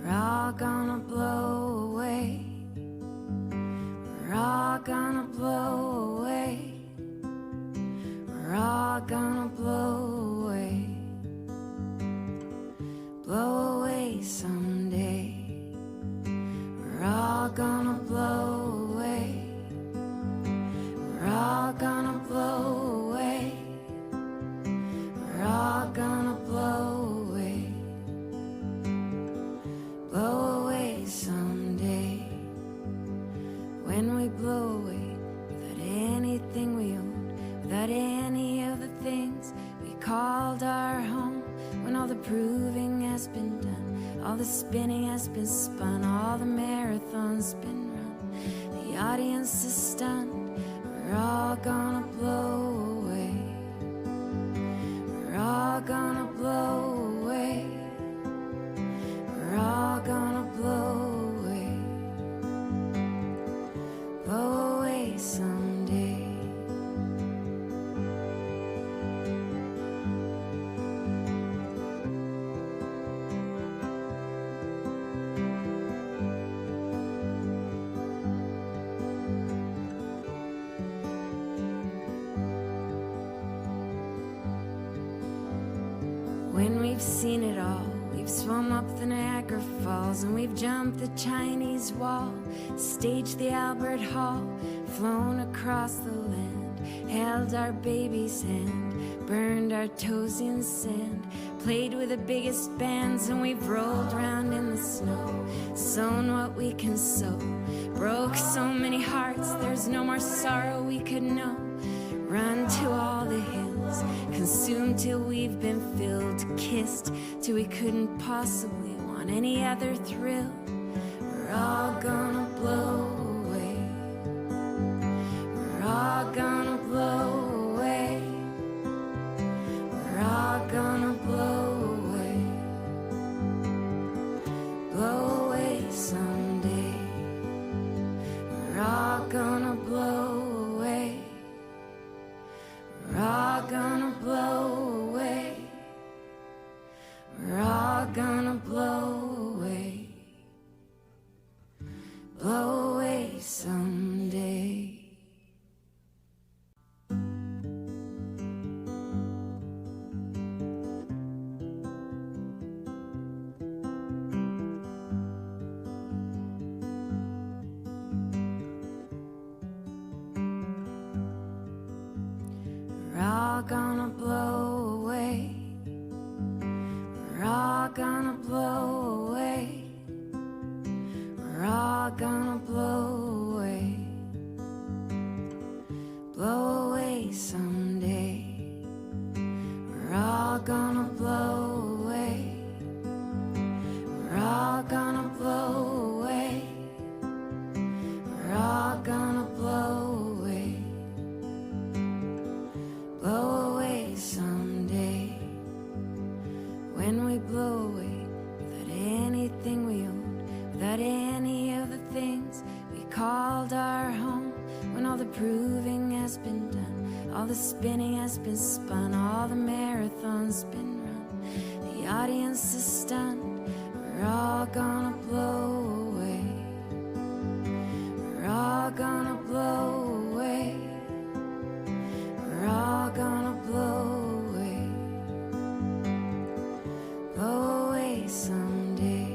We're all gonna blow away. We're all gonna blow away. We're all gonna blow away. Blow away someday. We're all gonna blow away. We're all gonna blow away. We're all gonna blow away. Blow away someday. When we blow away without anything we owned, without any of the things we called our home. When all the proving has been done, all the spinning has been spun, all the marathons been run, the audience is stunned. We're all gonna blow away. We're all gonna blow away. We're all gonna blow away. Blow away someday. When we've seen it all, we've swum up the Niagara Falls, and we've jumped the Chinese Wall, staged the Albert Hall, flown across the land, held our baby's hand, burned our toes in sand, played with the biggest bands, and we've rolled around in the snow, sown what we can sow, broke so many hearts, there's no more sorrow we could know. Run to all the hills, consumed till we've been filled, kissed till we couldn't possibly want any other thrill. We're all gonna blow away. We're all gonna blow away. We're all gonna blow away. Blow away someday. We're all gonna blow away. We're all gonna blow away. We're all gonna blow away. Blow away someday. We're all gonna blow away. We're all gonna blow away. We're all gonna blow away. Blow away someday. We're all gonna blow away. We're all gonna blow away. We're all gonna blow away. Blow away someday. When we blow away without anything we owned, without any of the things we called our home. When all the proving has been done, all the spinning has been spun, all the marathons been run, the audience is stunned. We're all gonna blow away. We're all gonna blow away. We're all gonna blow away. Blow away someday.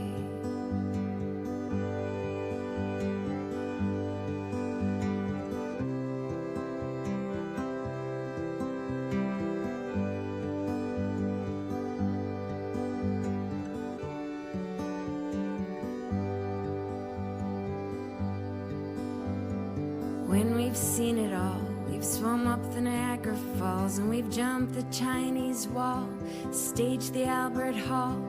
When we've seen it all, we've swum up the Niagara Falls, and we've jumped the Chinese Wall, staged the Albert Hall,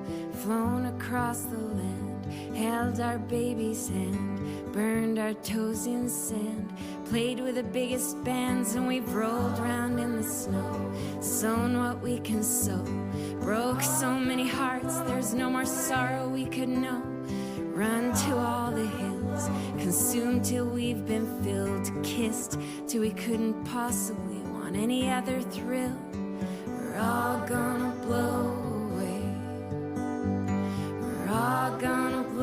flown across the land, held our baby's hand, burned our toes in sand, played with the biggest bands, and we've rolled around in the snow, sown what we can sow, broke so many hearts, there's no more sorrow we could know. Run to all the hills, consumed till we've been filled, kissed till we couldn't possibly want any other thrill. We're all gonna blow away. We're all gonna blow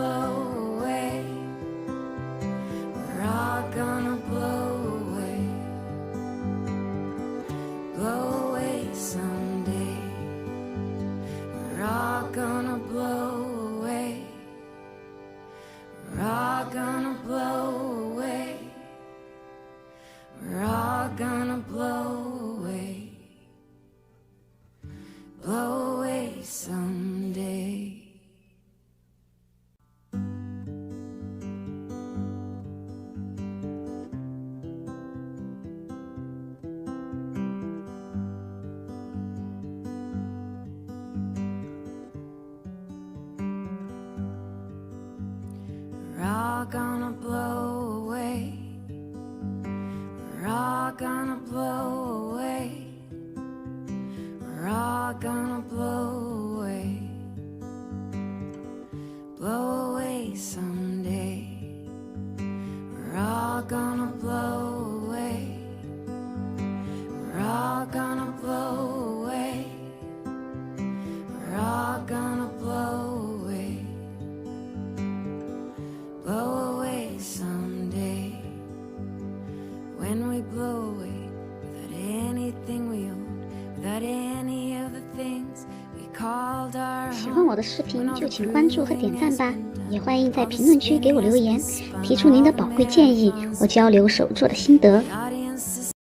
all gonna blow away. We're all gonna blow away. We're all gonna blow away. Blow away someday. We're all gonna blow away. We're all gonna blow away. We're all gonna blow away. Blow away someday. When we blow away without anything we owned, without any of the things we called our 喜欢我的视频就请关注和点赞吧，也欢迎在评论区给我留言，提出您的宝贵建议或交流手作的心得。